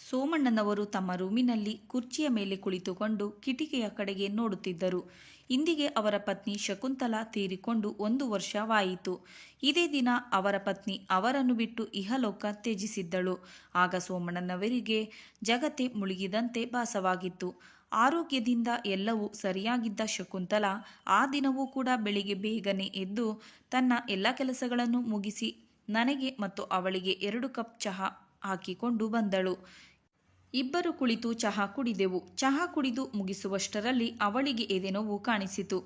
ಸೋಮಣ್ಣನವರು ತಮ್ಮ ರೂಮಿನಲ್ಲಿ ಕುರ್ಚಿಯ ಮೇಲೆ ಕುಳಿತುಕೊಂಡು ಕಿಟಿಕಿಯ ಕಡೆಗೆ ನೋಡುತ್ತಿದ್ದರು. ಇಂದಿಗೆ ಅವರ ಪತ್ನಿ ಶಕುಂತಲಾ ತೀರಿಕೊಂಡು 1 ವರ್ಷವಾಯಿತು. ಇದೇ ದಿನ ಅವರ ಪತ್ನಿ ಅವರನ್ನು ಬಿಟ್ಟು ಇಹಲೋಕ ತ್ಯಜಿಸಿದ್ದಳು. ಆಗ ಸೋಮಣ್ಣನವರಿಗೆ ಜಗತ್ತೇ ಮುಳುಗಿದಂತೆ ಭಾಸವಾಗಿತ್ತು. ಆರೋಗ್ಯದಿಂದ ಎಲ್ಲವೂ ಸರಿಯಾಗಿದ್ದ ಶಕುಂತಲಾ ಆ ದಿನವೂ ಕೂಡ ಬೆಳಿಗ್ಗೆ ಬೇಗನೆ ಎದ್ದು ತನ್ನ ಎಲ್ಲ ಕೆಲಸಗಳನ್ನು ಮುಗಿಸಿ ನನಗೆ ಮತ್ತು ಅವಳಿಗೆ 2 ಕಪ್ ಚಹಾ ಹಾಕಿಕೊಂಡು ಬಂದಳು. ಇಬ್ಬರು ಕುಳಿತು ಚಹಾ ಕುಡಿದೆವು. ಚಹಾ ಕುಡಿದು ಮುಗಿಸುವಷ್ಟರಲ್ಲಿ ಅವಳಿಗೆ ಎದೆನೋವು ಕಾಣಿಸಿತು.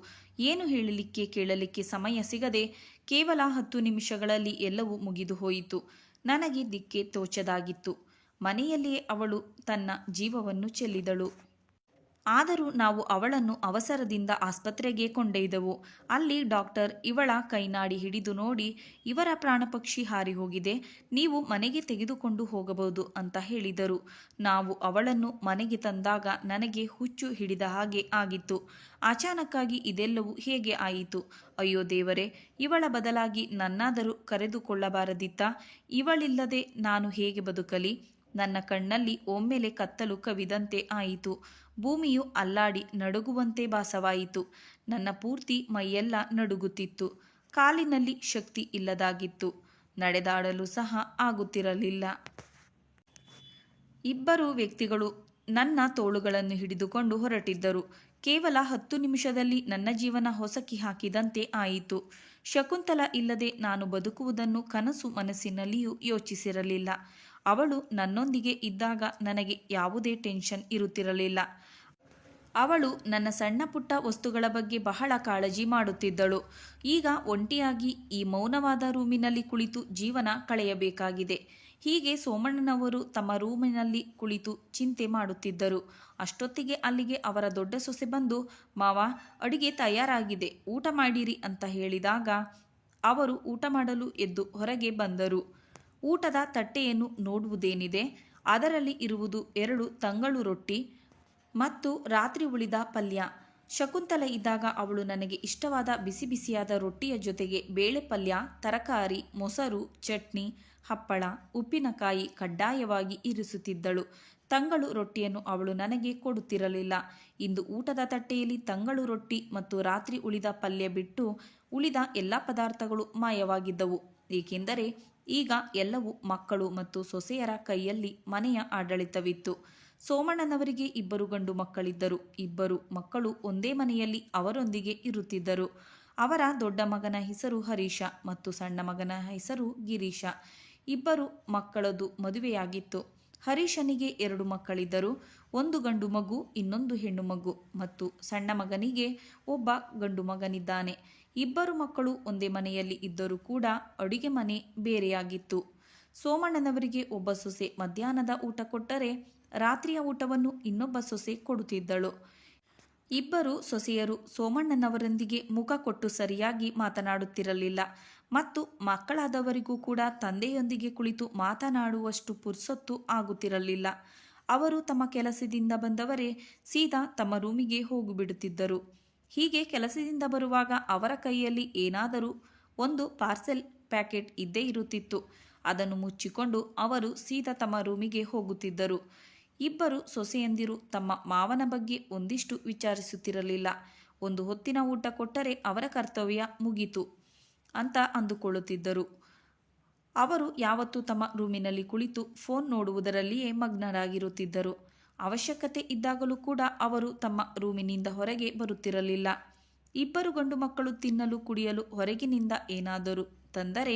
ಏನು ಹೇಳಲಿಕ್ಕೆ ಕೇಳಲಿಕ್ಕೆ ಸಮಯ ಸಿಗದೆ ಕೇವಲ 10 ನಿಮಿಷಗಳಲ್ಲಿ ಎಲ್ಲವೂ ಮುಗಿದು ಹೋಯಿತು. ನನಗೆ ದಿಕ್ಕೆ ತೋಚದಾಗಿತ್ತು. ಮನೆಯಲ್ಲಿಯೇ ಅವಳು ತನ್ನ ಜೀವವನ್ನು ಚೆಲ್ಲಿದಳು. ಆದರೂ ನಾವು ಅವಳನ್ನು ಅವಸರದಿಂದ ಆಸ್ಪತ್ರೆಗೆ ಕೊಂಡೊಯ್ದೆವು. ಅಲ್ಲಿ ಡಾಕ್ಟರ್ ಇವಳ ಕೈನಾಡಿ ಹಿಡಿದು ನೋಡಿ, ಇವರ ಪ್ರಾಣಪಕ್ಷಿ ಹಾರಿ ಹೋಗಿದೆ, ನೀವು ಮನೆಗೆ ತೆಗೆದುಕೊಂಡು ಹೋಗಬಹುದು ಅಂತ ಹೇಳಿದರು. ನಾವು ಅವಳನ್ನು ಮನೆಗೆ ತಂದಾಗ ನನಗೆ ಹುಚ್ಚು ಹಿಡಿದ ಹಾಗೆ ಆಗಿತ್ತು. ಅಚಾನಕ್ಕಾಗಿ ಇದೆಲ್ಲವೂ ಹೇಗೆ ಆಯಿತು? ಅಯ್ಯೋ ದೇವರೇ, ಇವಳ ಬದಲಾಗಿ ನನ್ನಾದರೂ ಕರೆದುಕೊಳ್ಳಬಾರದಿತ್ತಾ? ಇವಳಿಲ್ಲದೆ ನಾನು ಹೇಗೆ ಬದುಕಲಿ? ನನ್ನ ಕಣ್ಣಲ್ಲಿ ಒಮ್ಮೆಲೆ ಕತ್ತಲು ಕವಿದಂತೆ ಆಯಿತು. ಭೂಮಿಯು ಅಲ್ಲಾಡಿ ನಡುಗುವಂತೆ ಭಾಸವಾಯಿತು. ನನ್ನ ಪೂರ್ತಿ ಮೈಯೆಲ್ಲ ನಡುಗುತ್ತಿತ್ತು. ಕಾಲಿನಲ್ಲಿ ಶಕ್ತಿ ಇಲ್ಲದಾಗಿತ್ತು. ನಡೆದಾಡಲು ಸಹ ಆಗುತ್ತಿರಲಿಲ್ಲ. ಇಬ್ಬರು ವ್ಯಕ್ತಿಗಳು ನನ್ನ ತೋಳುಗಳನ್ನು ಹಿಡಿದುಕೊಂಡು ಹೊರಟಿದ್ದರು. ಕೇವಲ 10 ನಿಮಿಷದಲ್ಲಿ ನನ್ನ ಜೀವನ ಹೊಸಕಿ ಹಾಕಿದಂತೆ ಆಯಿತು. ಶಕುಂತಲಾ ಇಲ್ಲದೆ ನಾನು ಬದುಕುವುದನ್ನು ಕನಸು ಮನಸ್ಸಿನಲ್ಲಿಯೂ ಯೋಚಿಸಿರಲಿಲ್ಲ. ಅವಳು ನನ್ನೊಂದಿಗೆ ಇದ್ದಾಗ ನನಗೆ ಯಾವುದೇ ಟೆನ್ಷನ್ ಇರುತ್ತಿರಲಿಲ್ಲ. ಅವಳು ನನ್ನ ಸಣ್ಣ ಪುಟ್ಟ ವಸ್ತುಗಳ ಬಗ್ಗೆ ಬಹಳ ಕಾಳಜಿ ಮಾಡುತ್ತಿದ್ದಳು. ಈಗ ಒಂಟಿಯಾಗಿ ಈ ಮೌನವಾದ ರೂಮಿನಲ್ಲಿ ಕುಳಿತು ಜೀವನ ಕಳೆಯಬೇಕಾಗಿದೆ. ಹೀಗೆ ಸೋಮಣ್ಣನವರು ತಮ್ಮ ರೂಮಿನಲ್ಲಿ ಕುಳಿತು ಚಿಂತೆ ಮಾಡುತ್ತಿದ್ದರು. ಅಷ್ಟೊತ್ತಿಗೆ ಅಲ್ಲಿಗೆ ಅವರ ದೊಡ್ಡ ಸೊಸೆ ಬಂದು, ಮಾವ, ಅಡಿಗೆ ತಯಾರಾಗಿದೆ, ಊಟ ಮಾಡಿರಿ ಅಂತ ಹೇಳಿದಾಗ ಅವರು ಊಟ ಮಾಡಲು ಎದ್ದು ಹೊರಗೆ ಬಂದರು. ಊಟದ ತಟ್ಟೆಯನ್ನು ನೋಡುವುದೇನಿದೆ, ಅದರಲ್ಲಿ ಇರುವುದು 2 ತಂಗಳು ರೊಟ್ಟಿ ಮತ್ತು ರಾತ್ರಿ ಉಳಿದ ಪಲ್ಯ. ಶಕುಂತಲೆ ಇದ್ದಾಗ ಅವಳು ನನಗೆ ಇಷ್ಟವಾದ ಬಿಸಿ ಬಿಸಿಯಾದ ರೊಟ್ಟಿಯ ಜೊತೆಗೆ ಬೇಳೆ ಪಲ್ಯ, ತರಕಾರಿ, ಮೊಸರು, ಚಟ್ನಿ, ಹಪ್ಪಳ, ಉಪ್ಪಿನಕಾಯಿ ಕಡ್ಡಾಯವಾಗಿ ಇರಿಸುತ್ತಿದ್ದಳು. ತಂಗಳು ರೊಟ್ಟಿಯನ್ನು ಅವಳು ನನಗೆ ಕೊಡುತ್ತಿರಲಿಲ್ಲ. ಇಂದು ಊಟದ ತಟ್ಟೆಯಲ್ಲಿ ತಂಗಳು ರೊಟ್ಟಿ ಮತ್ತು ರಾತ್ರಿ ಉಳಿದ ಪಲ್ಯ ಬಿಟ್ಟು ಉಳಿದ ಎಲ್ಲ ಪದಾರ್ಥಗಳು ಮಾಯವಾಗಿದ್ದವು. ಏಕೆಂದರೆ ಈಗ ಎಲ್ಲವೂ ಮಕ್ಕಳು ಮತ್ತು ಸೊಸೆಯರ ಕೈಯಲ್ಲಿ ಮನೆಯ ಆಡಳಿತವಿತ್ತು. ಸೋಮಣ್ಣನವರಿಗೆ 2 ಗಂಡು ಮಕ್ಕಳಿದ್ದರು. 2 ಮಕ್ಕಳು ಒಂದೇ ಮನೆಯಲ್ಲಿ ಅವರೊಂದಿಗೆ ಇರುತ್ತಿದ್ದರು. ಅವರ ದೊಡ್ಡ ಮಗನ ಹೆಸರು ಹರೀಶ ಮತ್ತು ಸಣ್ಣ ಮಗನ ಹೆಸರು ಗಿರೀಶ. 2 ಮಕ್ಕಳದು ಮದುವೆಯಾಗಿತ್ತು. ಹರೀಶನಿಗೆ 2 ಮಕ್ಕಳಿದ್ದರು. 1 ಗಂಡು ಮಗು, ಇನ್ನೊಂದು ಹೆಣ್ಣು ಮಗು ಮತ್ತು ಸಣ್ಣ ಮಗನಿಗೆ ಒಬ್ಬ ಗಂಡು ಮಗನಿದ್ದಾನೆ. 2 ಮಕ್ಕಳು ಒಂದೇ ಮನೆಯಲ್ಲಿ ಇದ್ದರೂ ಕೂಡ ಅಡುಗೆ ಮನೆ ಬೇರೆಯಾಗಿತ್ತು. ಸೋಮಣ್ಣನವರಿಗೆ ಒಬ್ಬ ಸೊಸೆ ಮಧ್ಯಾಹ್ನದ ಊಟ ಕೊಟ್ಟರೆ ರಾತ್ರಿಯ ಊಟವನ್ನು ಇನ್ನೊಬ್ಬ ಸೊಸೆ ಕೊಡುತ್ತಿದ್ದಳು. 2 ಸೊಸೆಯರು ಸೋಮಣ್ಣನವರೊಂದಿಗೆ ಮುಖ ಕೊಟ್ಟು ಸರಿಯಾಗಿ ಮಾತನಾಡುತ್ತಿರಲಿಲ್ಲ ಮತ್ತು ಮಕ್ಕಳಾದವರಿಗೂ ಕೂಡ ತಂದೆಯೊಂದಿಗೆ ಕುಳಿತು ಮಾತನಾಡುವಷ್ಟು ಪುರ್ಸೊತ್ತು ಆಗುತ್ತಿರಲಿಲ್ಲ. ಅವರು ತಮ್ಮ ಕೆಲಸದಿಂದ ಬಂದವರೇ ಸೀದಾ ತಮ್ಮ ರೂಮಿಗೆ ಹೋಗಿಬಿಡುತ್ತಿದ್ದರು. ಹೀಗೆ ಕೆಲಸದಿಂದ ಬರುವಾಗ ಅವರ ಕೈಯಲ್ಲಿ ಏನಾದರೂ ಒಂದು ಪಾರ್ಸೆಲ್ ಪ್ಯಾಕೆಟ್ ಇದ್ದೇ ಇರುತ್ತಿತ್ತು. ಅದನ್ನು ಮುಚ್ಚಿಕೊಂಡು ಅವರು ಸೀದಾ ತಮ್ಮ ರೂಮಿಗೆ ಹೋಗುತ್ತಿದ್ದರು. 2 ಸೊಸೆಯಂದಿರು ತಮ್ಮ ಮಾವನ ಬಗ್ಗೆ ಒಂದಿಷ್ಟು ವಿಚಾರಿಸುತ್ತಿರಲಿಲ್ಲ. ಒಂದು ಹೊತ್ತಿನ ಊಟ ಕೊಟ್ಟರೆ ಅವರ ಕರ್ತವ್ಯ ಮುಗೀತು ಅಂತ ಅಂದುಕೊಳ್ಳುತ್ತಿದ್ದರು. ಅವರು ಯಾವತ್ತೂ ತಮ್ಮ ರೂಮಿನಲ್ಲಿ ಕುಳಿತು ಫೋನ್ ನೋಡುವುದರಲ್ಲಿಯೇ ಮಗ್ನರಾಗಿರುತ್ತಿದ್ದರು. ಅವಶ್ಯಕತೆ ಇದ್ದಾಗಲೂ ಕೂಡ ಅವರು ತಮ್ಮ ರೂಮಿನಿಂದ ಹೊರಗೆ ಬರುತ್ತಿರಲಿಲ್ಲ. 2 ಗಂಡು ಮಕ್ಕಳು ತಿನ್ನಲು ಕುಡಿಯಲು ಹೊರಗಿನಿಂದ ಏನಾದರೂ ತಂದರೆ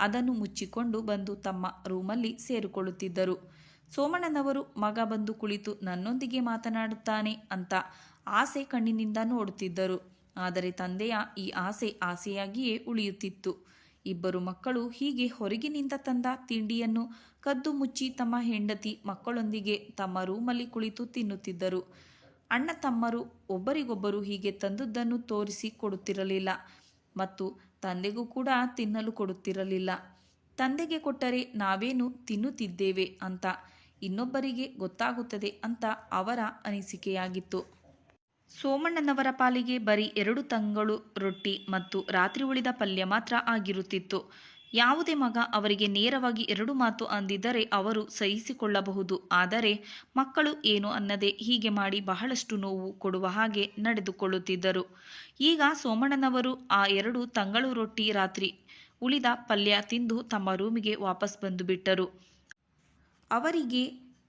ಅದನ್ನು ಮುಚ್ಚಿಕೊಂಡು ಬಂದು ತಮ್ಮ ರೂಮಲ್ಲಿ ಸೇರಿಕೊಳ್ಳುತ್ತಿದ್ದರು. ಸೋಮಣ್ಣನವರು ಮಗ ಬಂದು ಕುಳಿತು ನನ್ನೊಂದಿಗೆ ಮಾತನಾಡುತ್ತಾನೆ ಅಂತ ಆಸೆ ಕಣ್ಣಿನಿಂದ ನೋಡುತ್ತಿದ್ದರು. ಆದರೆ ತಂದೆಯ ಈ ಆಸೆ ಆಸೆಯಾಗಿಯೇ ಉಳಿಯುತ್ತಿತ್ತು. 2 ಮಕ್ಕಳು ಹೀಗೆ ಹೊರಗಿನಿಂದ ತಂದ ತಿಂಡಿಯನ್ನು ಕದ್ದು ಮುಚ್ಚಿ ತಮ್ಮ ಹೆಂಡತಿ ಮಕ್ಕಳೊಂದಿಗೆ ತಮ್ಮ ರೂಮಲ್ಲಿ ಕುಳಿತು ತಿನ್ನುತ್ತಿದ್ದರು. ಅಣ್ಣ ತಮ್ಮರು ಒಬ್ಬರಿಗೊಬ್ಬರು ಹೀಗೆ ತಂದುದನ್ನು ತೋರಿಸಿ ಕೊಡುತ್ತಿರಲಿಲ್ಲ ಮತ್ತು ತಂದೆಗೂ ಕೂಡ ತಿನ್ನಲು ಕೊಡುತ್ತಿರಲಿಲ್ಲ. ತಂದೆಗೆ ಕೊಟ್ಟರೆ ನಾವೇನು ತಿನ್ನುತ್ತಿದ್ದೇವೆ ಅಂತ ಇನ್ನೊಬ್ಬರಿಗೆ ಗೊತ್ತಾಗುತ್ತದೆ ಅಂತ ಅವರ ಅನಿಸಿಕೆಯಾಗಿತ್ತು. ಸೋಮಣ್ಣನವರ ಪಾಲಿಗೆ ಬರೀ 2 ತಂಗಳು ರೊಟ್ಟಿ ಮತ್ತು ರಾತ್ರಿ ಉಳಿದ ಪಲ್ಯ ಮಾತ್ರ ಆಗಿರುತ್ತಿತ್ತು. ಯಾವುದೇ ಮಗ ಅವರಿಗೆ ನೇರವಾಗಿ 2 ಮಾತು ಅಂದಿದ್ದರೆ ಅವರು ಸಹಿಸಿಕೊಳ್ಳಬಹುದು. ಆದರೆ ಮಕ್ಕಳು ಏನು ಅನ್ನದೆ ಹೀಗೆ ಮಾಡಿ ಬಹಳಷ್ಟು ನೋವು ಕೊಡುವ ಹಾಗೆ ನಡೆದುಕೊಳ್ಳುತ್ತಿದ್ದರು. ಈಗ ಸೋಮಣ್ಣನವರು ಆ 2 ತಂಗಳು ರೊಟ್ಟಿ ರಾತ್ರಿ ಉಳಿದ ಪಲ್ಯ ತಿಂದು ತಮ್ಮ ರೂಮಿಗೆ ವಾಪಸ್ ಬಂದು ಬಿಟ್ಟರು. ಅವರಿಗೆ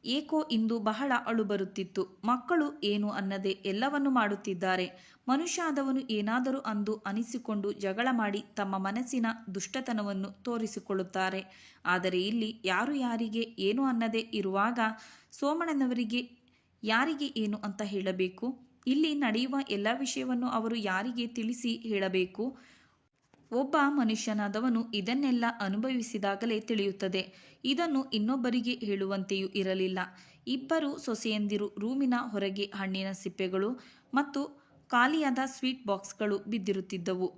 ಏಕೋ ಇಂದು ಬಹಳ ಅಳು ಬರುತ್ತಿತ್ತು. ಮಕ್ಕಳು ಏನು ಅನ್ನದೆ ಎಲ್ಲವನ್ನೂ ಮಾಡುತ್ತಿದ್ದಾರೆ. ಮನುಷ್ಯ ಆದವನು ಏನಾದರೂ ಅಂದು ಅನಿಸಿಕೊಂಡು ಜಗಳ ಮಾಡಿ ತಮ್ಮ ಮನಸ್ಸಿನ ದುಷ್ಟತನವನ್ನು ತೋರಿಸಿಕೊಳ್ಳುತ್ತಾರೆ. ಆದರೆ ಇಲ್ಲಿ ಯಾರು ಯಾರಿಗೆ ಏನು ಅನ್ನದೆ ಇರುವಾಗ ಸೋಮಣ್ಣನವರಿಗೆ ಯಾರಿಗೆ ಏನು ಅಂತ ಹೇಳಬೇಕು? ಇಲ್ಲಿ ನಡೆಯುವ ಎಲ್ಲ ವಿಷಯವನ್ನು ಅವರು ಯಾರಿಗೆ ತಿಳಿಸಿ ಹೇಳಬೇಕು? ಒಬ್ಬ ಮನುಷ್ಯನಾದವನು ಇದನ್ನೆಲ್ಲ ಅನುಭವಿಸಿದಾಗಲೇ ತಿಳಿಯುತ್ತದೆ. ಇದನ್ನು ಇನ್ನೊಬ್ಬರಿಗೆ ಹೇಳುವಂತೆಯೂ ಇರಲಿಲ್ಲ. ಇಬ್ಬರು ಸೊಸೆಯಂದಿರು ರೂಮಿನ ಹೊರಗೆ ಹಣ್ಣಿನ ಸಿಪ್ಪೆಗಳು ಮತ್ತು ಖಾಲಿಯಾದ ಸ್ವೀಟ್ ಬಾಕ್ಸ್ಗಳು ಬಿದ್ದಿರುತ್ತಿದ್ದವು.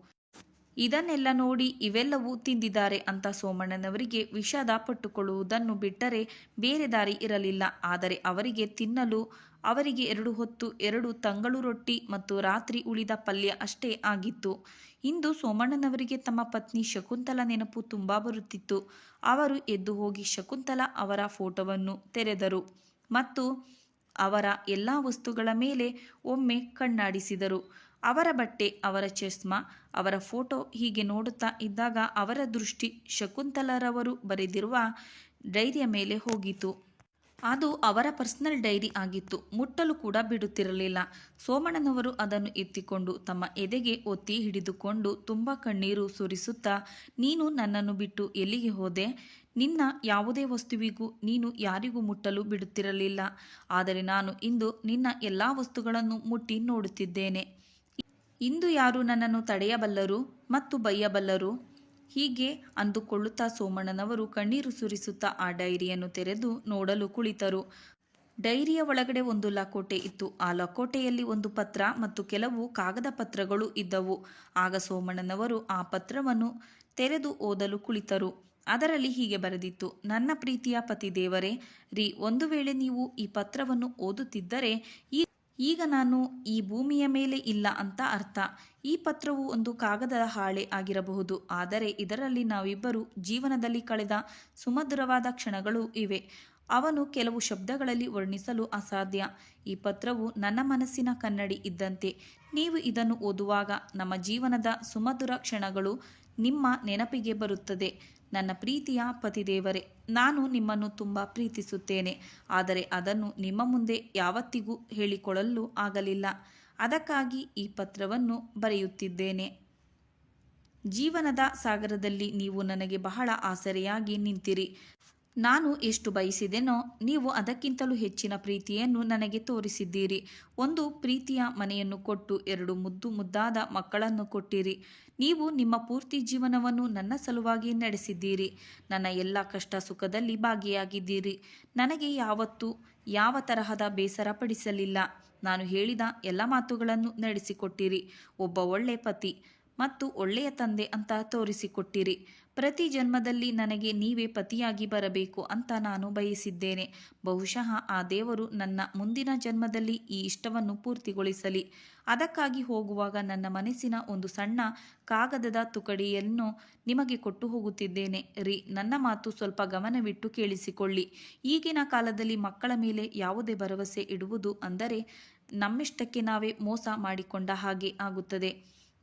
ಇದನ್ನೆಲ್ಲ ನೋಡಿ ಇವೆಲ್ಲವೂ ತಿಂದಿದ್ದಾರೆ ಅಂತ ಸೋಮಣ್ಣನವರಿಗೆ ವಿಷಾದ ಪಟ್ಟುಕೊಳ್ಳುವುದನ್ನು ಬಿಟ್ಟರೆ ಬೇರೆ ದಾರಿ ಇರಲಿಲ್ಲ. ಆದರೆ ಅವರಿಗೆ ತಿನ್ನಲು ಅವರಿಗೆ 2 ಹೊತ್ತು 2 ತಂಗಳು ರೊಟ್ಟಿ ಮತ್ತು ರಾತ್ರಿ ಉಳಿದ ಪಲ್ಯ ಅಷ್ಟೇ ಆಗಿತ್ತು. ಇಂದು ಸೋಮಣ್ಣನವರಿಗೆ ತಮ್ಮ ಪತ್ನಿ ಶಕುಂತಲ ನೆನಪು ತುಂಬ ಬರುತ್ತಿತ್ತು. ಅವರು ಎದ್ದು ಹೋಗಿ ಶಕುಂತಲ ಅವರ ಫೋಟೋವನ್ನು ತೆರೆದರು ಮತ್ತು ಅವರ ಎಲ್ಲ ವಸ್ತುಗಳ ಮೇಲೆ ಒಮ್ಮೆ ಕಣ್ಣಾಡಿಸಿದರು. ಅವರ ಬಟ್ಟೆ, ಅವರ ಚಸ್ಮಾ, ಅವರ ಫೋಟೋ ಹೀಗೆ ನೋಡುತ್ತಾ ಇದ್ದಾಗ ಅವರ ದೃಷ್ಟಿ ಶಕುಂತಲರವರು ಬರೆದಿರುವ ಡೈರಿಯ ಮೇಲೆ ಹೋಗಿತು. ಅದು ಅವರ ಪರ್ಸನಲ್ ಡೈರಿ ಆಗಿತ್ತು. ಮುಟ್ಟಲು ಕೂಡ ಬಿಡುತ್ತಿರಲಿಲ್ಲ. ಸೋಮಣ್ಣನವರು ಅದನ್ನು ಎತ್ತಿಕೊಂಡು ತಮ್ಮ ಎದೆಗೆ ಒತ್ತಿ ಹಿಡಿದುಕೊಂಡು ತುಂಬ ಕಣ್ಣೀರು ಸುರಿಸುತ್ತಾ, ನೀನು ನನ್ನನ್ನು ಬಿಟ್ಟು ಎಲ್ಲಿಗೆ ಹೋದೆ? ನಿನ್ನ ಯಾವುದೇ ವಸ್ತುವಿಗೂ ನೀನು ಯಾರಿಗೂ ಮುಟ್ಟಲು ಬಿಡುತ್ತಿರಲಿಲ್ಲ. ಆದರೆ ನಾನು ಇಂದು ನಿನ್ನ ಎಲ್ಲ ವಸ್ತುಗಳನ್ನು ಮುಟ್ಟಿ ನೋಡುತ್ತಿದ್ದೇನೆ. ಇಂದು ಯಾರು ನನ್ನನ್ನು ತಡೆಯಬಲ್ಲರು ಮತ್ತು ಬೈಯಬಲ್ಲರು? ಹೀಗೆ ಅಂದುಕೊಳ್ಳುತ್ತಾ ಸೋಮಣ್ಣನವರು ಕಣ್ಣೀರು ಸುರಿಸುತ್ತಾ ಆ ಡೈರಿಯನ್ನು ತೆರೆದು ನೋಡಲು ಕುಳಿತರು. ಡೈರಿಯ ಒಳಗಡೆ ಒಂದು ಲಕೋಟೆ ಇತ್ತು. ಆ ಲಕೋಟೆಯಲ್ಲಿ ಒಂದು ಪತ್ರ ಮತ್ತು ಕೆಲವು ಕಾಗದ ಪತ್ರಗಳು ಇದ್ದವು. ಆಗ ಸೋಮಣ್ಣನವರು ಆ ಪತ್ರವನ್ನು ತೆರೆದು ಓದಲು ಕುಳಿತರು. ಅದರಲ್ಲಿ ಹೀಗೆ ಬರೆದಿತ್ತು: ನನ್ನ ಪ್ರೀತಿಯ ಪತಿದೇವರೇ ರೀ, ಒಂದು ವೇಳೆ ನೀವು ಈ ಪತ್ರವನ್ನು ಓದುತ್ತಿದ್ದರೆ ಈಗ ನಾನು ಈ ಭೂಮಿಯ ಮೇಲೆ ಇಲ್ಲ ಅಂತ ಅರ್ಥ. ಈ ಪತ್ರವು ಒಂದು ಕಾಗದದ ಹಾಳೆ ಆಗಿರಬಹುದು, ಆದರೆ ಇದರಲ್ಲಿ ನಾವಿಬ್ಬರು ಜೀವನದಲ್ಲಿ ಕಳೆದ ಸುಮಧುರವಾದ ಕ್ಷಣಗಳು ಇವೆ. ಅವನು ಕೆಲವು ಶಬ್ದಗಳಲ್ಲಿ ವರ್ಣಿಸಲು ಅಸಾಧ್ಯ. ಈ ಪತ್ರವು ನನ್ನ ಮನಸ್ಸಿನ ಕನ್ನಡಿ ಇದ್ದಂತೆ. ನೀವು ಇದನ್ನು ಓದುವಾಗ ನಮ್ಮ ಜೀವನದ ಸುಮಧುರ ಕ್ಷಣಗಳು ನಿಮ್ಮ ನೆನಪಿಗೆ ಬರುತ್ತದೆ. ನನ್ನ ಪ್ರೀತಿಯ ಪತಿದೇವರೇ, ನಾನು ನಿಮ್ಮನ್ನು ತುಂಬ ಪ್ರೀತಿಸುತ್ತೇನೆ. ಆದರೆ ಅದನ್ನು ನಿಮ್ಮ ಮುಂದೆ ಯಾವತ್ತಿಗೂ ಹೇಳಿಕೊಳ್ಳಲು ಆಗಲಿಲ್ಲ. ಅದಕ್ಕಾಗಿ ಈ ಪತ್ರವನ್ನು ಬರೆಯುತ್ತಿದ್ದೇನೆ. ಜೀವನದ ಸಾಗರದಲ್ಲಿ ನೀವು ನನಗೆ ಬಹಳ ಆಸರೆಯಾಗಿ ನಿಂತಿರಿ. ನಾನು ಎಷ್ಟು ಬಯಸಿದೆನೋ ನೀವು ಅದಕ್ಕಿಂತಲೂ ಹೆಚ್ಚಿನ ಪ್ರೀತಿಯನ್ನು ನನಗೆ ತೋರಿಸಿದ್ದೀರಿ. ಒಂದು ಪ್ರೀತಿಯ ಮನೆಯನ್ನು ಕೊಟ್ಟು 2 ಮುದ್ದು ಮುದ್ದಾದ ಮಕ್ಕಳನ್ನು ಕೊಟ್ಟಿರಿ. ನೀವು ನಿಮ್ಮ ಪೂರ್ತಿ ಜೀವನವನ್ನು ನನ್ನ ಸಲುವಾಗಿ ನಡೆಸಿದ್ದೀರಿ. ನನ್ನ ಎಲ್ಲ ಕಷ್ಟ ಸುಖದಲ್ಲಿ ಭಾಗಿಯಾಗಿದ್ದೀರಿ. ನನಗೆ ಯಾವತ್ತೂ ಯಾವ ತರಹದ ಬೇಸರ ಪಡಿಸಲಿಲ್ಲ. ನಾನು ಹೇಳಿದ ಎಲ್ಲ ಮಾತುಗಳನ್ನು ನಡೆಸಿಕೊಟ್ಟಿರಿ. ಒಬ್ಬ ಒಳ್ಳೆ ಪತಿ ಮತ್ತು ಒಳ್ಳೆಯ ತಂದೆ ಅಂತ ತೋರಿಸಿಕೊಟ್ಟಿರಿ. ಪ್ರತಿ ಜನ್ಮದಲ್ಲಿ ನನಗೆ ನೀವೇ ಪತಿಯಾಗಿ ಬರಬೇಕು ಅಂತ ನಾನು ಬಯಸಿದ್ದೇನೆ. ಬಹುಶಃ ಆ ದೇವರು ನನ್ನ ಮುಂದಿನ ಜನ್ಮದಲ್ಲಿ ಈ ಇಷ್ಟವನ್ನು ಪೂರ್ತಿಗೊಳಿಸಲಿ. ಅದಕ್ಕಾಗಿ ಹೋಗುವಾಗ ನನ್ನ ಮನಸ್ಸಿನ ಒಂದು ಸಣ್ಣ ಕಾಗದದ ತುಕಡಿಯನ್ನು ನಿಮಗೆ ಕೊಟ್ಟು ಹೋಗುತ್ತಿದ್ದೇನೆ ರೀ. ನನ್ನ ಮಾತು ಸ್ವಲ್ಪ ಗಮನವಿಟ್ಟು ಕೇಳಿಸಿಕೊಳ್ಳಿ. ಈಗಿನ ಕಾಲದಲ್ಲಿ ಮಕ್ಕಳ ಮೇಲೆ ಯಾವುದೇ ಭರವಸೆ ಇಡುವುದು ಅಂದರೆ ನಮ್ಮಿಷ್ಟಕ್ಕೆ ನಾವೇ ಮೋಸ ಮಾಡಿಕೊಂಡ ಹಾಗೆ ಆಗುತ್ತದೆ.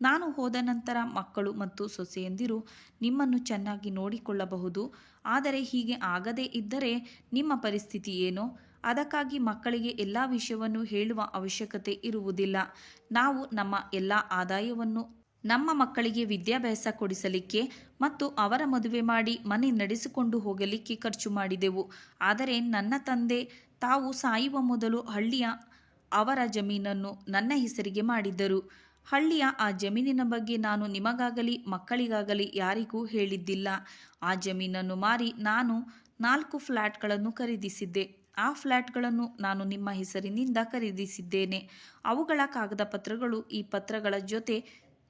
ನಾನು ಹೋದ ನಂತರ ಮಕ್ಕಳು ಮತ್ತು ಸೊಸೆಯಂದಿರು ನಿಮ್ಮನ್ನು ಚೆನ್ನಾಗಿ ನೋಡಿಕೊಳ್ಳಬಹುದು. ಆದರೆ ಹೀಗೆ ಆಗದೇ ಇದ್ದರೆ ನಿಮ್ಮ ಪರಿಸ್ಥಿತಿ ಏನು? ಅದಕ್ಕಾಗಿ ಮಕ್ಕಳಿಗೆ ಎಲ್ಲ ವಿಷಯವನ್ನು ಹೇಳುವ ಅವಶ್ಯಕತೆ ಇರುವುದಿಲ್ಲ. ನಾವು ನಮ್ಮ ಎಲ್ಲ ಆದಾಯವನ್ನು ನಮ್ಮ ಮಕ್ಕಳಿಗೆ ವಿದ್ಯಾಭ್ಯಾಸ ಕೊಡಿಸಲಿಕ್ಕೆ ಮತ್ತು ಅವರ ಮದುವೆ ಮಾಡಿ ಮನೆ ನಡೆಸಿಕೊಂಡು ಹೋಗಲಿಕ್ಕೆ ಖರ್ಚು ಮಾಡಿದೆವು. ಆದರೆ ನನ್ನ ತಂದೆ ತಾವು ಸಾಯುವ ಮೊದಲು ಹಳ್ಳಿಯ ಅವರ ಜಮೀನನ್ನು ನನ್ನ ಹೆಸರಿಗೆ ಮಾಡಿದ್ದರು. ಹಳ್ಳಿಯ ಆ ಜಮೀನಿನ ಬಗ್ಗೆ ನಾನು ನಿಮಗಾಗಲಿ ಮಕ್ಕಳಿಗಾಗಲಿ ಯಾರಿಗೂ ಹೇಳಿದ್ದಿಲ್ಲ. ಆ ಜಮೀನನ್ನು ಮಾರಿ ನಾನು 4 ಫ್ಲ್ಯಾಟ್ಗಳನ್ನು ಖರೀದಿಸಿದ್ದೆ. ಆ ಫ್ಲ್ಯಾಟ್ಗಳನ್ನು ನಾನು ನಿಮ್ಮ ಹೆಸರಿನಿಂದ ಖರೀದಿಸಿದ್ದೇನೆ. ಅವುಗಳ ಕಾಗದ ಪತ್ರಗಳು ಈ ಪತ್ರಗಳ ಜೊತೆ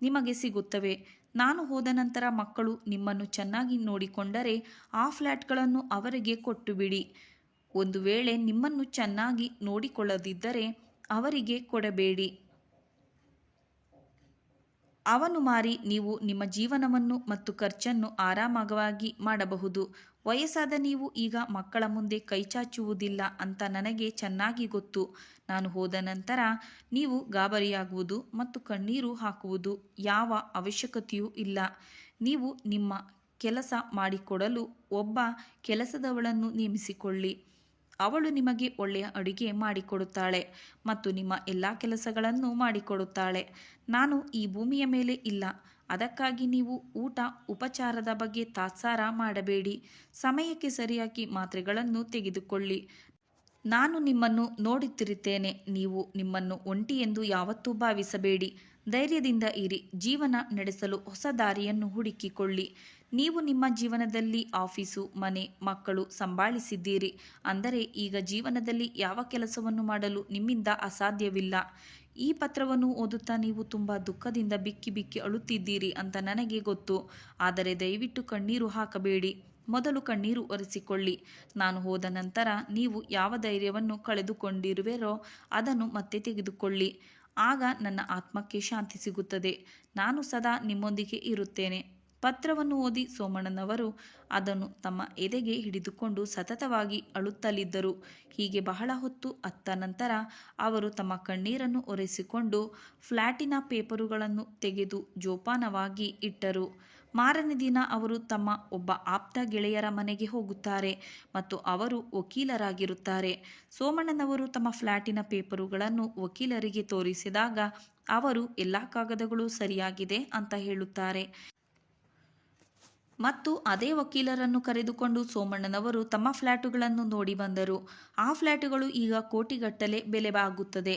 ನಿಮಗೆ ಸಿಗುತ್ತವೆ. ನಾನು ಹೋದ ನಂತರ ಮಕ್ಕಳು ನಿಮ್ಮನ್ನು ಚೆನ್ನಾಗಿ ನೋಡಿಕೊಂಡರೆ ಆ ಫ್ಲ್ಯಾಟ್ಗಳನ್ನು ಅವರಿಗೆ ಕೊಟ್ಟುಬಿಡಿ. ಒಂದು ವೇಳೆ ನಿಮ್ಮನ್ನು ಚೆನ್ನಾಗಿ ನೋಡಿಕೊಳ್ಳದಿದ್ದರೆ ಅವರಿಗೆ ಕೊಡಬೇಡಿ. ಅವನ್ನು ಮಾರಿ ನೀವು ನಿಮ್ಮ ಜೀವನವನ್ನು ಮತ್ತು ಖರ್ಚನ್ನು ಆರಾಮವಾಗಿ ಮಾಡಬಹುದು. ವಯಸ್ಸಾದ ನೀವು ಈಗ ಮಕ್ಕಳ ಮುಂದೆ ಕೈಚಾಚುವುದಿಲ್ಲ ಅಂತ ನನಗೆ ಚೆನ್ನಾಗಿ ಗೊತ್ತು. ನಾನು ಹೋದ ನಂತರ ನೀವು ಗಾಬರಿಯಾಗುವುದು ಮತ್ತು ಕಣ್ಣೀರು ಹಾಕುವುದು ಯಾವ ಅವಶ್ಯಕತೆಯೂ ಇಲ್ಲ. ನೀವು ನಿಮ್ಮ ಕೆಲಸ ಮಾಡಿಕೊಡಲು ಒಬ್ಬ ಕೆಲಸದವಳನ್ನು ನೇಮಿಸಿಕೊಳ್ಳಿ. ಅವಳು ನಿಮಗೆ ಒಳ್ಳೆಯ ಅಡುಗೆ ಮಾಡಿಕೊಡುತ್ತಾಳೆ ಮತ್ತು ನಿಮ್ಮ ಎಲ್ಲ ಕೆಲಸಗಳನ್ನು ಮಾಡಿಕೊಡುತ್ತಾಳೆ. ನಾನು ಈ ಭೂಮಿಯ ಮೇಲೆ ಇಲ್ಲ, ಅದಕ್ಕಾಗಿ ನೀವು ಊಟ ಉಪಚಾರದ ಬಗ್ಗೆ ತಾತ್ಸಾರ ಮಾಡಬೇಡಿ. ಸಮಯಕ್ಕೆ ಸರಿಯಾಗಿ ಮಾತ್ರೆಗಳನ್ನು ತೆಗೆದುಕೊಳ್ಳಿ. ನಾನು ನಿಮ್ಮನ್ನು ನೋಡುತ್ತಿರುತ್ತೇನೆ. ನೀವು ನಿಮ್ಮನ್ನು ಒಂಟಿ ಎಂದು ಯಾವತ್ತೂ ಭಾವಿಸಬೇಡಿ. ಧೈರ್ಯದಿಂದ ಇರಿ. ಜೀವನ ನಡೆಸಲು ಹೊಸ ದಾರಿಯನ್ನು ಹುಡುಕಿಕೊಳ್ಳಿ. ನೀವು ನಿಮ್ಮ ಜೀವನದಲ್ಲಿ ಆಫೀಸು, ಮನೆ, ಮಕ್ಕಳು ಸಂಭಾಳಿಸಿದ್ದೀರಿ. ಅಂದರೆ ಈಗ ಜೀವನದಲ್ಲಿ ಯಾವ ಕೆಲಸವನ್ನು ಮಾಡಲು ನಿಮ್ಮಿಂದ ಅಸಾಧ್ಯವಿಲ್ಲ. ಈ ಪತ್ರವನ್ನು ಓದುತ್ತಾ ನೀವು ತುಂಬ ದುಃಖದಿಂದ ಬಿಕ್ಕಿ ಬಿಕ್ಕಿ ಅಳುತ್ತಿದ್ದೀರಿ ಅಂತ ನನಗೆ ಗೊತ್ತು. ಆದರೆ ದಯವಿಟ್ಟು ಕಣ್ಣೀರು ಹಾಕಬೇಡಿ. ಮೊದಲು ಕಣ್ಣೀರು ಒರೆಸಿಕೊಳ್ಳಿ. ನಾನು ಹೋದ ನಂತರ ನೀವು ಯಾವ ಧೈರ್ಯವನ್ನು ಕಳೆದುಕೊಂಡಿರುವಿರೋ ಅದನ್ನು ಮತ್ತೆ ತೆಗೆದುಕೊಳ್ಳಿ. ಆಗ ನನ್ನ ಆತ್ಮಕ್ಕೆ ಶಾಂತಿ ಸಿಗುತ್ತದೆ. ನಾನು ಸದಾ ನಿಮ್ಮೊಂದಿಗೆ ಇರುತ್ತೇನೆ. ಪತ್ರವನ್ನು ಓದಿ ಸೋಮಣ್ಣನವರು ಅದನ್ನು ತಮ್ಮ ಎದೆಗೆ ಹಿಡಿದುಕೊಂಡು ಸತತವಾಗಿ ಅಳುತ್ತಲಿದ್ದರು. ಹೀಗೆ ಬಹಳ ಹೊತ್ತು ಅತ್ತ ನಂತರ ಅವರು ತಮ್ಮ ಕಣ್ಣೀರನ್ನು ಒರೆಸಿಕೊಂಡು ಫ್ಲ್ಯಾಟಿನ ಪೇಪರುಗಳನ್ನು ತೆಗೆದು ಜೋಪಾನವಾಗಿ ಇಟ್ಟರು. ಮಾರನೇ ದಿನ ಅವರು ತಮ್ಮ ಒಬ್ಬ ಆಪ್ತ ಗೆಳೆಯರ ಮನೆಗೆ ಹೋಗುತ್ತಾರೆ ಮತ್ತು ಅವರು ವಕೀಲರಾಗಿರುತ್ತಾರೆ. ಸೋಮಣ್ಣನವರು ತಮ್ಮ ಫ್ಲ್ಯಾಟಿನ ಪೇಪರುಗಳನ್ನು ವಕೀಲರಿಗೆ ತೋರಿಸಿದಾಗ ಅವರು ಎಲ್ಲ ಕಾಗದಗಳು ಸರಿಯಾಗಿದೆ ಅಂತ ಹೇಳುತ್ತಾರೆ. ಮತ್ತು ಅದೇ ವಕೀಲರನ್ನು ಕರೆದುಕೊಂಡು ಸೋಮಣ್ಣನವರು ತಮ್ಮ ಫ್ಲ್ಯಾಟುಗಳನ್ನು ನೋಡಿ ಬಂದರು. ಆ ಫ್ಲ್ಯಾಟುಗಳು ಈಗ ಕೋಟಿಗಟ್ಟಲೆ ಬೆಲೆ ಬಾಗುತ್ತದೆ.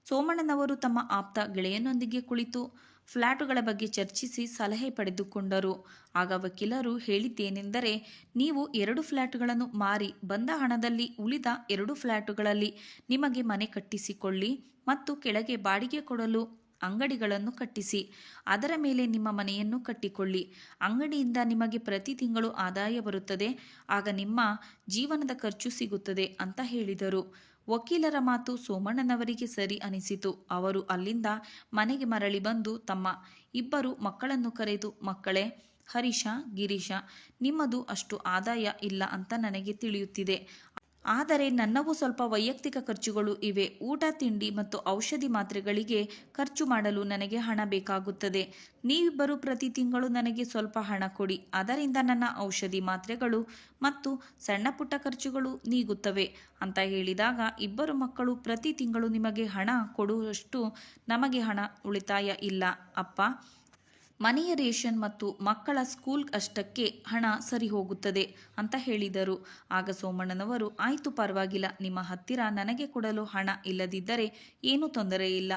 ಸೋಮಣ್ಣನವರು ತಮ್ಮ ಆಪ್ತ ಗೆಳೆಯನೊಂದಿಗೆ ಕುಳಿತು ಫ್ಲ್ಯಾಟುಗಳ ಬಗ್ಗೆ ಚರ್ಚಿಸಿ ಸಲಹೆ ಪಡೆದುಕೊಂಡರು. ಆಗ ವಕೀಲರು ಹೇಳಿದ್ದೇನೆಂದರೆ, ನೀವು 2 ಫ್ಲ್ಯಾಟುಗಳನ್ನು ಮಾರಿ ಬಂದ ಹಣದಲ್ಲಿ ಉಳಿದ 2 ಫ್ಲ್ಯಾಟುಗಳಲ್ಲಿ ನಿಮಗೆ ಮನೆ ಕಟ್ಟಿಸಿಕೊಳ್ಳಿ ಮತ್ತು ಕೆಳಗೆ ಬಾಡಿಗೆ ಕೊಡಲು ಅಂಗಡಿಗಳನ್ನು ಕಟ್ಟಿಸಿ. ಅದರ ಮೇಲೆ ನಿಮ್ಮ ಮನೆಯನ್ನು ಕಟ್ಟಿಕೊಳ್ಳಿ. ಅಂಗಡಿಯಿಂದ ನಿಮಗೆ ಪ್ರತಿ ತಿಂಗಳು ಆದಾಯ ಬರುತ್ತದೆ. ಆಗ ನಿಮ್ಮ ಜೀವನದ ಖರ್ಚು ಸಿಗುತ್ತದೆ ಅಂತ ಹೇಳಿದರು. ವಕೀಲರ ಮಾತು ಸೋಮಣ್ಣನವರಿಗೆ ಸರಿ ಅನಿಸಿತು. ಅವರು ಅಲ್ಲಿಂದ ಮನೆಗೆ ಮರಳಿ ಬಂದು ತಮ್ಮ 2 ಮಕ್ಕಳನ್ನು ಕರೆದು, ಮಕ್ಕಳೇ, ಹರೀಶ, ಗಿರೀಶ, ನಿಮ್ಮದು ಅಷ್ಟು ಆದಾಯ ಇಲ್ಲ ಅಂತ ನನಗೆ ತಿಳಿಯುತ್ತಿದೆ. ಆದರೆ ನನ್ನವು ಸ್ವಲ್ಪ ವೈಯಕ್ತಿಕ ಖರ್ಚುಗಳು ಇವೆ. ಊಟ, ತಿಂಡಿ ಮತ್ತು ಔಷಧಿ ಮಾತ್ರೆಗಳಿಗೆ ಖರ್ಚು ಮಾಡಲು ನನಗೆ ಹಣ ಬೇಕಾಗುತ್ತದೆ. ನೀವಿಬ್ಬರು ಪ್ರತಿ ತಿಂಗಳು ನನಗೆ ಸ್ವಲ್ಪ ಹಣ ಕೊಡಿ. ಅದರಿಂದ ನನ್ನ ಔಷಧಿ ಮಾತ್ರೆಗಳು ಮತ್ತು ಸಣ್ಣ ಪುಟ್ಟ ಖರ್ಚುಗಳು ನೀಗುತ್ತವೆ ಅಂತ ಹೇಳಿದಾಗ 2 ಮಕ್ಕಳು, ಪ್ರತಿ ತಿಂಗಳು ನಿಮಗೆ ಹಣ ಕೊಡುವಷ್ಟು ನಮಗೆ ಹಣ ಉಳಿತಾಯ ಇಲ್ಲ ಅಪ್ಪ. ಮನೆಯ ರೇಷನ್ ಮತ್ತು ಮಕ್ಕಳ ಸ್ಕೂಲ್ ಅಷ್ಟಕ್ಕೆ ಹಣ ಸರಿ ಹೋಗುತ್ತದೆ ಅಂತ ಹೇಳಿದರು. ಆಗ ಸೋಮಣ್ಣನವರು, ಆಯಿತು, ಪರವಾಗಿಲ್ಲ, ನಿಮ್ಮ ಹತ್ತಿರ ನನಗೆ ಕೊಡಲು ಹಣ ಇಲ್ಲದಿದ್ದರೆ ಏನೂ ತೊಂದರೆ ಇಲ್ಲ.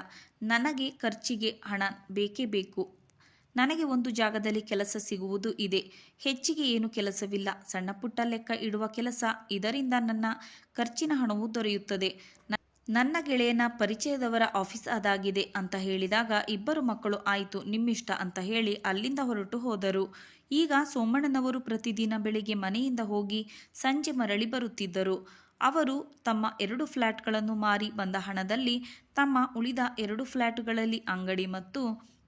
ನನಗೆ ಖರ್ಚಿಗೆ ಹಣ ಬೇಕೇ ಬೇಕು. ನನಗೆ ಒಂದು ಜಾಗದಲ್ಲಿ ಕೆಲಸ ಸಿಗುವುದು ಇದೆ. ಹೆಚ್ಚಿಗೆ ಏನು ಕೆಲಸವಿಲ್ಲ, ಸಣ್ಣ ಪುಟ್ಟ ಲೆಕ್ಕ ಇಡುವ ಕೆಲಸ. ಇದರಿಂದ ನನ್ನ ಖರ್ಚಿನ ಹಣವು ದೊರೆಯುತ್ತದೆ. ನನ್ನ ಗೆಳೆಯನ ಪರಿಚಯದವರ ಆಫೀಸ್ ಅದಾಗಿದೆ ಅಂತ ಹೇಳಿದಾಗ 2 ಮಕ್ಕಳು ಆಯಿತು, ನಿಮ್ಮಿಷ್ಟ ಅಂತ ಹೇಳಿ ಅಲ್ಲಿಂದ ಹೊರಟು ಹೋದರು. ಈಗ ಸೋಮಣ್ಣನವರು ಪ್ರತಿದಿನ ಬೆಳಿಗ್ಗೆ ಮನೆಯಿಂದ ಹೋಗಿ ಸಂಜೆ ಮರಳಿ ಬರುತ್ತಿದ್ದರು. ಅವರು ತಮ್ಮ 2 ಫ್ಲ್ಯಾಟ್ಗಳನ್ನು ಮಾರಿ ಬಂದ ಹಣದಲ್ಲಿ ತಮ್ಮ ಉಳಿದ 2 ಫ್ಲ್ಯಾಟುಗಳಲ್ಲಿ ಅಂಗಡಿ ಮತ್ತು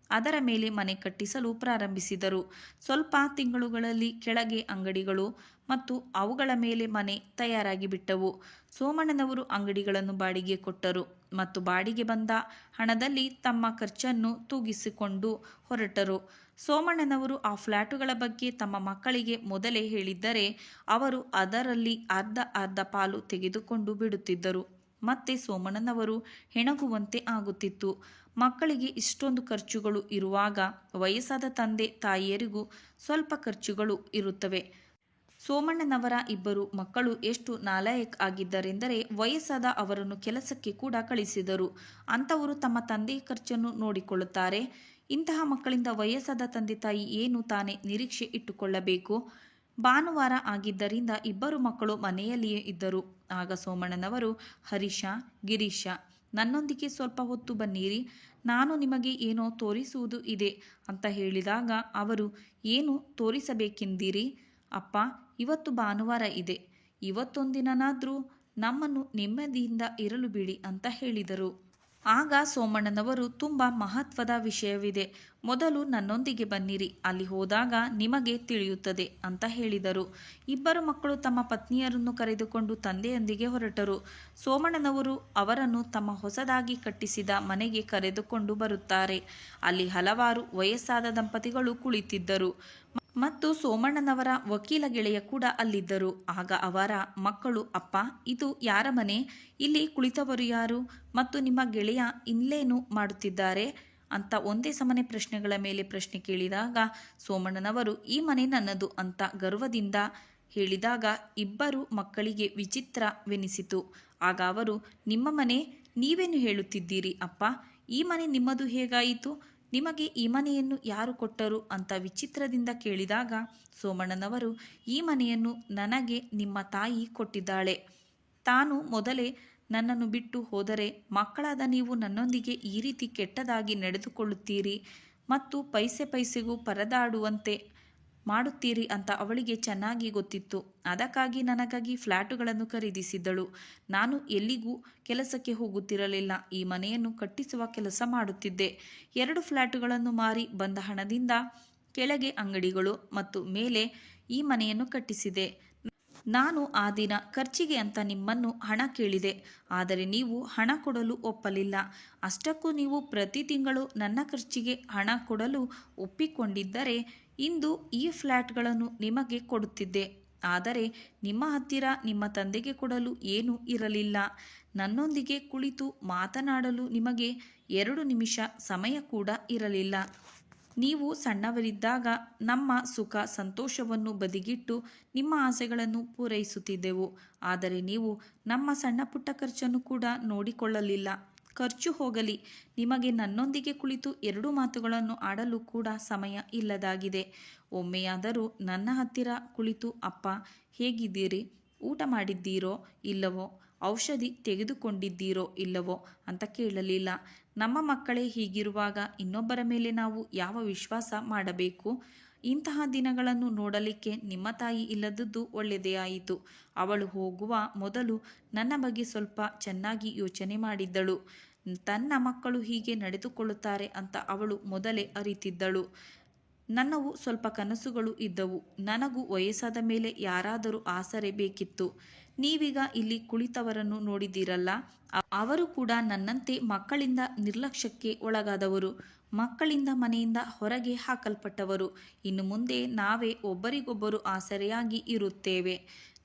ಅದರ ಮೇಲೆ ಮನೆ ಕಟ್ಟಿಸಲು ಪ್ರಾರಂಭಿಸಿದರು. ಸ್ವಲ್ಪ ತಿಂಗಳುಗಳಲ್ಲಿ ಕೆಳಗೆ ಅಂಗಡಿಗಳು ಮತ್ತು ಅವುಗಳ ಮೇಲೆ ಮನೆ ತಯಾರಾಗಿ ಬಿಟ್ಟವು. ಸೋಮಣ್ಣನವರು ಅಂಗಡಿಗಳನ್ನು ಬಾಡಿಗೆ ಕೊಟ್ಟರು ಮತ್ತು ಬಾಡಿಗೆ ಬಂದ ಹಣದಲ್ಲಿ ತಮ್ಮ ಖರ್ಚನ್ನು ತೂಗಿಸಿಕೊಂಡು ಹೊರಟರು. ಸೋಮಣ್ಣನವರು ಆ ಫ್ಲ್ಯಾಟುಗಳ ಬಗ್ಗೆ ತಮ್ಮ ಮಕ್ಕಳಿಗೆ ಮೊದಲೇ ಹೇಳಿದ್ದರೆ ಅವರು ಅದರಲ್ಲಿ ಅರ್ಧ ಪಾಲು ತೆಗೆದುಕೊಂಡು ಬಿಡುತ್ತಿದ್ದರು. ಮತ್ತೆ ಸೋಮಣ್ಣನವರು ಹೆಣಗುವಂತೆ ಆಗುತ್ತಿತ್ತು. ಮಕ್ಕಳಿಗೆ ಇಷ್ಟೊಂದು ಖರ್ಚುಗಳು ಇರುವಾಗ ವಯಸ್ಸಾದ ತಂದೆ ತಾಯಿಯರಿಗೂ ಸ್ವಲ್ಪ ಖರ್ಚುಗಳು ಇರುತ್ತವೆ. ಸೋಮಣ್ಣನವರ 2 ಮಕ್ಕಳು ಎಷ್ಟು ನಾಲಾಯಕ್ ಆಗಿದ್ದರೆಂದರೆ ವಯಸ್ಸಾದ ಅವರನ್ನು ಕೆಲಸಕ್ಕೆ ಕೂಡ ಕಳಿಸಿದರು. ಅಂಥವರು ತಮ್ಮ ತಂದೆಯ ಖರ್ಚನ್ನು ನೋಡಿಕೊಳ್ಳುತ್ತಾರೆ. ಇಂತಹ ಮಕ್ಕಳಿಂದ ವಯಸ್ಸಾದ ತಂದೆ ತಾಯಿ ಏನು ತಾನೇ ನಿರೀಕ್ಷೆ ಇಟ್ಟುಕೊಳ್ಳಬೇಕು? ಭಾನುವಾರ ಆಗಿದ್ದರಿಂದ 2 ಮಕ್ಕಳು ಮನೆಯಲ್ಲಿಯೇ ಇದ್ದರು. ಆಗ ಸೋಮಣ್ಣನವರು, ಹರೀಶ, ಗಿರೀಶ, ನನ್ನೊಂದಿಗೆ ಸ್ವಲ್ಪ ಹೊತ್ತು ಬನ್ನಿರಿ, ನಾನು ನಿಮಗೆ ಏನೋ ತೋರಿಸುವುದು ಇದೆ ಅಂತ ಹೇಳಿದಾಗ ಅವರು, ಏನು ತೋರಿಸಬೇಕೆಂದಿರಿ ಅಪ್ಪ? ಇವತ್ತು ಭಾನುವಾರ ಇದೆ. ಇವತ್ತೊಂದಿನಾದ್ರೂ ನಮ್ಮನ್ನು ನೆಮ್ಮದಿಯಿಂದ ಇರಲು ಬಿಡಿ ಅಂತ ಹೇಳಿದರು. ಆಗ ಸೋಮಣ್ಣನವರು ತುಂಬ ಮಹತ್ವದ ವಿಷಯವಿದೆ, ಮೊದಲು ನನ್ನೊಂದಿಗೆ ಬನ್ನಿರಿ, ಅಲ್ಲಿ ಹೋದಾಗ ನಿಮಗೆ ತಿಳಿಯುತ್ತದೆ ಅಂತ ಹೇಳಿದರು. ಇಬ್ಬರು ಮಕ್ಕಳು ತಮ್ಮ ಪತ್ನಿಯರನ್ನು ಕರೆದುಕೊಂಡು ತಂದೆಯೊಂದಿಗೆ ಹೊರಟರು. ಸೋಮಣ್ಣನವರು ಅವರನ್ನು ತಮ್ಮ ಹೊಸದಾಗಿ ಕಟ್ಟಿಸಿದ ಮನೆಗೆ ಕರೆದುಕೊಂಡು ಬರುತ್ತಾರೆ. ಅಲ್ಲಿ ಹಲವಾರು ವಯಸ್ಸಾದ ದಂಪತಿಗಳು ಕುಳಿತಿದ್ದರು ಮತ್ತು ಸೋಮಣ್ಣನವರ ವಕೀಲ ಗೆಳೆಯ ಕೂಡ ಅಲ್ಲಿದ್ದರು. ಆಗ ಅವರ ಮಕ್ಕಳು, ಅಪ್ಪ, ಇದು ಯಾರ ಮನೆ? ಇಲ್ಲಿ ಕುಳಿತವರು ಯಾರು? ಮತ್ತು ನಿಮ್ಮ ಗೆಳೆಯ ಇಲ್ಲೇನು ಮಾಡುತ್ತಿದ್ದಾರೆ ಅಂತ ಒಂದೇ ಸಮನೆ ಪ್ರಶ್ನೆಗಳ ಮೇಲೆ ಪ್ರಶ್ನೆ ಕೇಳಿದಾಗ ಸೋಮಣ್ಣನವರು, ಈ ಮನೆ ನನ್ನದು ಅಂತ ಗರ್ವದಿಂದ ಹೇಳಿದಾಗ ಇಬ್ಬರು ಮಕ್ಕಳಿಗೆ ವಿಚಿತ್ರವೆನಿಸಿತು. ಆಗ ಅವರು, ನಿಮ್ಮ ಮನೆ? ನೀವೇನು ಹೇಳುತ್ತಿದ್ದೀರಿ ಅಪ್ಪ? ಈ ಮನೆ ನಿಮ್ಮದು ಹೇಗಾಯಿತು? ನಿಮಗೆ ಈ ಮನೆಯನ್ನು ಯಾರು ಕೊಟ್ಟರು ಅಂತ ವಿಚಿತ್ರದಿಂದ ಕೇಳಿದಾಗ ಸೋಮಣ್ಣನವರು, ಈ ಮನೆಯನ್ನು ನನಗೆ ನಿಮ್ಮ ತಾಯಿ ಕೊಟ್ಟಿದ್ದಾಳೆ. ತಾನು ಮೊದಲೇ ನನ್ನನ್ನು ಬಿಟ್ಟು ಹೋದರೆ ಮಕ್ಕಳಾದ ನೀವು ನನ್ನೊಂದಿಗೆ ಈ ರೀತಿ ಕೆಟ್ಟದಾಗಿ ನಡೆದುಕೊಳ್ಳುತ್ತೀರಿ ಮತ್ತು ಪೈಸೆ ಪೈಸೆಗೂ ಪರದಾಡುವಂತೆ ಮಾಡುತ್ತೀರಿ ಅಂತ ಅವಳಿಗೆ ಚೆನ್ನಾಗಿ ಗೊತ್ತಿತ್ತು. ಅದಕ್ಕಾಗಿ ನನಗಾಗಿ ಫ್ಲ್ಯಾಟುಗಳನ್ನು ಖರೀದಿಸಿದ್ದಳು. ನಾನು ಎಲ್ಲಿಗೂ ಕೆಲಸಕ್ಕೆ ಹೋಗುತ್ತಿರಲಿಲ್ಲ. ಈ ಮನೆಯನ್ನು ಕಟ್ಟಿಸುವ ಕೆಲಸ ಮಾಡುತ್ತಿದ್ದೆ. 2 ಫ್ಲ್ಯಾಟುಗಳನ್ನು ಮಾರಿ ಬಂದ ಹಣದಿಂದ ಕೆಳಗೆ ಅಂಗಡಿಗಳು ಮತ್ತು ಮೇಲೆ ಈ ಮನೆಯನ್ನು ಕಟ್ಟಿಸಿದೆ. ನಾನು ಆ ದಿನ ಖರ್ಚಿಗೆ ಅಂತ ನಿಮ್ಮನ್ನು ಹಣ ಕೇಳಿದೆ, ಆದರೆ ನೀವು ಹಣ ಕೊಡಲು ಒಪ್ಪಲಿಲ್ಲ. ಅಷ್ಟಕ್ಕೂ ನೀವು ಪ್ರತಿ ತಿಂಗಳು ನನ್ನ ಖರ್ಚಿಗೆ ಹಣ ಕೊಡಲು ಒಪ್ಪಿಕೊಂಡಿದ್ದರೆ ಇಂದು ಈ ಫ್ಲ್ಯಾಟ್ಗಳನ್ನು ನಿಮಗೆ ಕೊಡುತ್ತಿದ್ದೆ. ಆದರೆ ನಿಮ್ಮ ಹತ್ತಿರ ನಿಮ್ಮ ತಂದೆಗೆ ಕೊಡಲು ಏನೂ ಇರಲಿಲ್ಲ. ನನ್ನೊಂದಿಗೆ ಕುಳಿತು ಮಾತನಾಡಲು ನಿಮಗೆ 2 ನಿಮಿಷ ಸಮಯ ಕೂಡ ಇರಲಿಲ್ಲ. ನೀವು ಸಣ್ಣವರಿದ್ದಾಗ ನಮ್ಮ ಸುಖ ಸಂತೋಷವನ್ನು ಬದಿಗಿಟ್ಟು ನಿಮ್ಮ ಆಸೆಗಳನ್ನು ಪೂರೈಸುತ್ತಿದ್ದೆವು. ಆದರೆ ನೀವು ನಮ್ಮ ಸಣ್ಣ ಪುಟ್ಟ ಖರ್ಚನ್ನು ಕೂಡ ನೋಡಿಕೊಳ್ಳಲಿಲ್ಲ. ಖರ್ಚು ಹೋಗಲಿ, ನಿಮಗೆ ನನ್ನೊಂದಿಗೆ ಕುಳಿತು 2 ಮಾತುಗಳನ್ನು ಆಡಲು ಕೂಡ ಸಮಯ ಇಲ್ಲದಾಗಿದೆ. ಒಮ್ಮೆಯಾದರೂ ನನ್ನ ಹತ್ತಿರ ಕುಳಿತು, ಅಪ್ಪ ಹೇಗಿದ್ದೀರಿ, ಊಟ ಮಾಡಿದ್ದೀರೋ ಇಲ್ಲವೋ, ಔಷಧಿ ತೆಗೆದುಕೊಂಡಿದ್ದೀರೋ ಇಲ್ಲವೋ ಅಂತ ಕೇಳಲಿಲ್ಲ. ನಮ್ಮ ಮಕ್ಕಳೇ ಹೀಗಿರುವಾಗ ಇನ್ನೊಬ್ಬರ ಮೇಲೆ ನಾವು ಯಾವ ವಿಶ್ವಾಸ ಮಾಡಬೇಕು? ಇಂತಹ ದಿನಗಳನ್ನು ನೋಡಲಿಕ್ಕೆ ನಿಮ್ಮ ತಾಯಿ ಇಲ್ಲದದ್ದು ಒಳ್ಳೆಯದೇ ಆಯಿತು. ಅವಳು ಹೋಗುವ ಮೊದಲು ನನ್ನ ಬಗ್ಗೆ ಸ್ವಲ್ಪ ಚೆನ್ನಾಗಿ ಯೋಚನೆ ಮಾಡಿದ್ದಳು. ತನ್ನ ಮಕ್ಕಳು ಹೀಗೆ ನಡೆದುಕೊಳ್ಳುತ್ತಾರೆ ಅಂತ ಅವಳು ಮೊದಲೇ ಅರಿತಿದ್ದಳು. ನನ್ನವು ಸ್ವಲ್ಪ ಕನಸುಗಳು ಇದ್ದವು. ನನಗೂ ವಯಸ್ಸಾದ ಮೇಲೆ ಯಾರಾದರೂ ಆಸರೆ ಬೇಕಿತ್ತು. ನೀವೀಗ ಇಲ್ಲಿ ಕುಳಿತವರನ್ನು ನೋಡಿದ್ದೀರಲ್ಲ, ಅವರು ಕೂಡ ನನ್ನಂತೆ ಮಕ್ಕಳಿಂದ ನಿರ್ಲಕ್ಷ್ಯಕ್ಕೆ ಒಳಗಾದವರು, ಮಕ್ಕಳಿಂದ ಮನೆಯಿಂದ ಹೊರಗೆ ಹಾಕಲ್ಪಟ್ಟವರು. ಇನ್ನು ಮುಂದೆ ನಾವೇ ಒಬ್ಬರಿಗೊಬ್ಬರು ಆಸರೆಯಾಗಿ ಇರುತ್ತೇವೆ.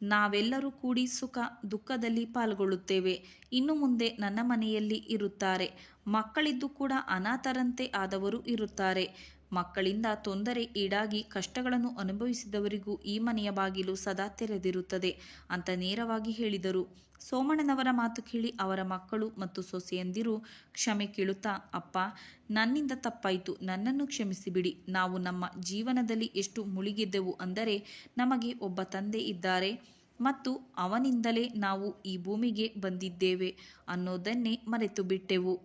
ನಾವೆಲ್ಲರೂ ಕೂಡಿ ಸುಖ ದುಃಖದಲ್ಲಿ ಪಾಲ್ಗೊಳ್ಳುತ್ತೇವೆ. ಇನ್ನು ಮುಂದೆ ನನ್ನ ಮನೆಯಲ್ಲಿ ಇರುತ್ತಾರೆ. ಮಕ್ಕಳಿದ್ದು ಕೂಡ ಅನಾಥರಂತೆ ಆದವರು ಇರುತ್ತಾರೆ. ಮಕ್ಕಳಿಂದ ತೊಂದರೆ ಈಡಾಗಿ ಕಷ್ಟಗಳನ್ನು ಅನುಭವಿಸಿದವರಿಗೂ ಈ ಮನೆಯ ಬಾಗಿಲು ಸದಾ ತೆರೆದಿರುತ್ತದೆ ಅಂತ ನೇರವಾಗಿ ಹೇಳಿದರು. ಸೋಮಣ್ಣನವರ ಮಾತು ಕೇಳಿ ಅವರ ಮಕ್ಕಳು ಮತ್ತು ಸೊಸೆಯಂದಿರು ಕ್ಷಮೆ ಕೇಳುತ್ತಾ, ಅಪ್ಪ, ನನ್ನಿಂದ ತಪ್ಪಾಯಿತು, ನನ್ನನ್ನು ಕ್ಷಮಿಸಿಬಿಡಿ. ನಾವು ನಮ್ಮ ಜೀವನದಲ್ಲಿ ಎಷ್ಟು ಮುಳುಗಿದ್ದೆವು ಅಂದರೆ ನಮಗೆ ಒಬ್ಬ ತಂದೆ ಇದ್ದಾರೆ ಮತ್ತು ಅವನಿಂದಲೇ ನಾವು ಈ ಭೂಮಿಗೆ ಬಂದಿದ್ದೇವೆ ಅನ್ನೋದನ್ನೇ ಮರೆತು ಬಿಟ್ಟೆವು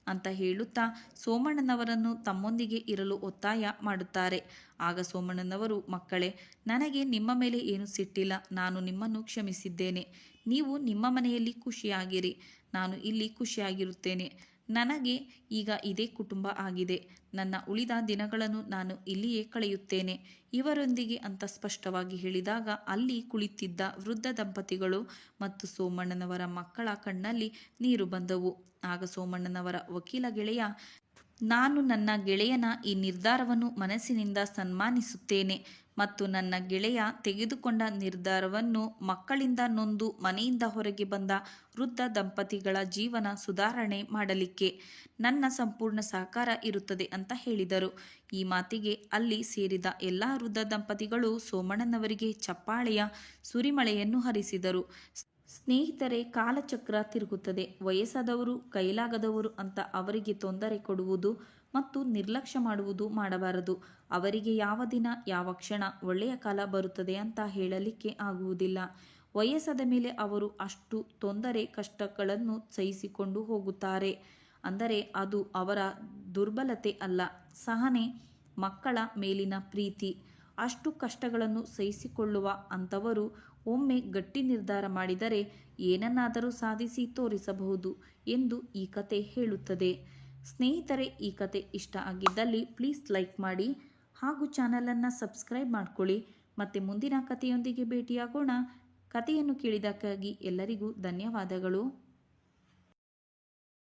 ಅಂತ ಹೇಳುತ್ತಾ ಸೋಮಣ್ಣನವರನ್ನು ತಮ್ಮೊಂದಿಗೆ ಇರಲು ಒತ್ತಾಯ ಮಾಡುತ್ತಾರೆ. ಆಗ ಸೋಮಣ್ಣನವರು, ಮಕ್ಕಳೇ, ನನಗೆ ನಿಮ್ಮ ಮೇಲೆ ಏನೂ ಸಿಟ್ಟಿಲ್ಲ. ನಾನು ನಿಮ್ಮನ್ನು ಕ್ಷಮಿಸಿದ್ದೇನೆ. ನೀವು ನಿಮ್ಮ ಮನೆಯಲ್ಲಿ ಖುಷಿಯಾಗಿರಿ, ನಾನು ಇಲ್ಲಿ ಖುಷಿಯಾಗಿರುತ್ತೇನೆ. ನನಗೆ ಈಗ ಇದೇ ಕುಟುಂಬ ಆಗಿದೆ. ನನ್ನ ಉಳಿದ ದಿನಗಳನ್ನು ನಾನು ಇಲ್ಲಿಯೇ ಕಳೆಯುತ್ತೇನೆ ಇವರೊಂದಿಗೆ ಅಂತ ಸ್ಪಷ್ಟವಾಗಿ ಹೇಳಿದಾಗ ಅಲ್ಲಿ ಕುಳಿತಿದ್ದ ವೃದ್ಧ ದಂಪತಿಗಳು ಮತ್ತು ಸೋಮಣ್ಣನವರ ಮಕ್ಕಳ ಕಣ್ಣಲ್ಲಿ ನೀರು ಬಂದವು. ಆಗ ಸೋಮಣ್ಣನವರ ವಕೀಲ ಗೆಳೆಯ, ನಾನು ನನ್ನ ಗೆಳೆಯನ ಈ ನಿರ್ಧಾರವನ್ನು ಮನಸ್ಸಿನಿಂದ ಸನ್ಮಾನಿಸುತ್ತೇನೆ ಮತ್ತು ನನ್ನ ಗೆಳೆಯ ತೆಗೆದುಕೊಂಡ ನಿರ್ಧಾರವನ್ನು ಮಕ್ಕಳಿಂದ ನೊಂದು ಮನೆಯಿಂದ ಹೊರಗೆ ಬಂದ ವೃದ್ಧ ದಂಪತಿಗಳ ಜೀವನ ಸುಧಾರಣೆ ಮಾಡಲಿಕ್ಕೆ ನನ್ನ ಸಂಪೂರ್ಣ ಸಹಕಾರ ಇರುತ್ತದೆ ಅಂತ ಹೇಳಿದರು. ಈ ಮಾತಿಗೆ ಅಲ್ಲಿ ಸೇರಿದ ಎಲ್ಲ ವೃದ್ಧ ದಂಪತಿಗಳು ಸೋಮಣ್ಣನವರಿಗೆ ಚಪ್ಪಾಳೆಯ ಸುರಿಮಳೆಯನ್ನು ಹರಿಸಿದರು. ಸ್ನೇಹಿತರೆ, ಕಾಲಚಕ್ರ ತಿರುಗುತ್ತದೆ. ವಯಸ್ಸಾದವರು, ಕೈಲಾಗದವರು ಅಂತ ಅವರಿಗೆ ತೊಂದರೆ ಕೊಡುವುದು ಮತ್ತು ನಿರ್ಲಕ್ಷ್ಯ ಮಾಡುವುದು ಮಾಡಬಾರದು. ಅವರಿಗೆ ಯಾವ ದಿನ ಯಾವ ಕ್ಷಣ ಒಳ್ಳೆಯ ಕಾಲ ಬರುತ್ತದೆ ಅಂತ ಹೇಳಲಿಕ್ಕೆ ಆಗುವುದಿಲ್ಲ. ವಯಸ್ಸಾದ ಮೇಲೆ ಅವರು ಅಷ್ಟು ತೊಂದರೆ ಕಷ್ಟಗಳನ್ನು ಸಹಿಸಿಕೊಂಡು ಹೋಗುತ್ತಾರೆ ಅಂದರೆ ಅದು ಅವರ ದುರ್ಬಲತೆ ಅಲ್ಲ, ಸಹನೆ, ಮಕ್ಕಳ ಮೇಲಿನ ಪ್ರೀತಿ. ಅಷ್ಟು ಕಷ್ಟಗಳನ್ನು ಸಹಿಸಿಕೊಳ್ಳುವ ಅಂಥವರು ಒಮ್ಮೆ ಗಟ್ಟಿ ನಿರ್ಧಾರ ಮಾಡಿದರೆ ಏನನ್ನಾದರೂ ಸಾಧಿಸಿ ತೋರಿಸಬಹುದು ಎಂದು ಈ ಕತೆ ಹೇಳುತ್ತದೆ. ಸ್ನೇಹಿತರೆ, ಈ ಕತೆ ಇಷ್ಟ ಆಗಿದ್ದಲ್ಲಿ ಪ್ಲೀಸ್ ಲೈಕ್ ಮಾಡಿ ಹಾಗೂ ಚಾನಲನ್ನು ಸಬ್ಸ್ಕ್ರೈಬ್ ಮಾಡ್ಕೊಳ್ಳಿ. ಮತ್ತೆ ಮುಂದಿನ ಕಥೆಯೊಂದಿಗೆ ಭೇಟಿಯಾಗೋಣ. ಕಥೆಯನ್ನು ಕೇಳಿದ್ದಕ್ಕಾಗಿ ಎಲ್ಲರಿಗೂ ಧನ್ಯವಾದಗಳು.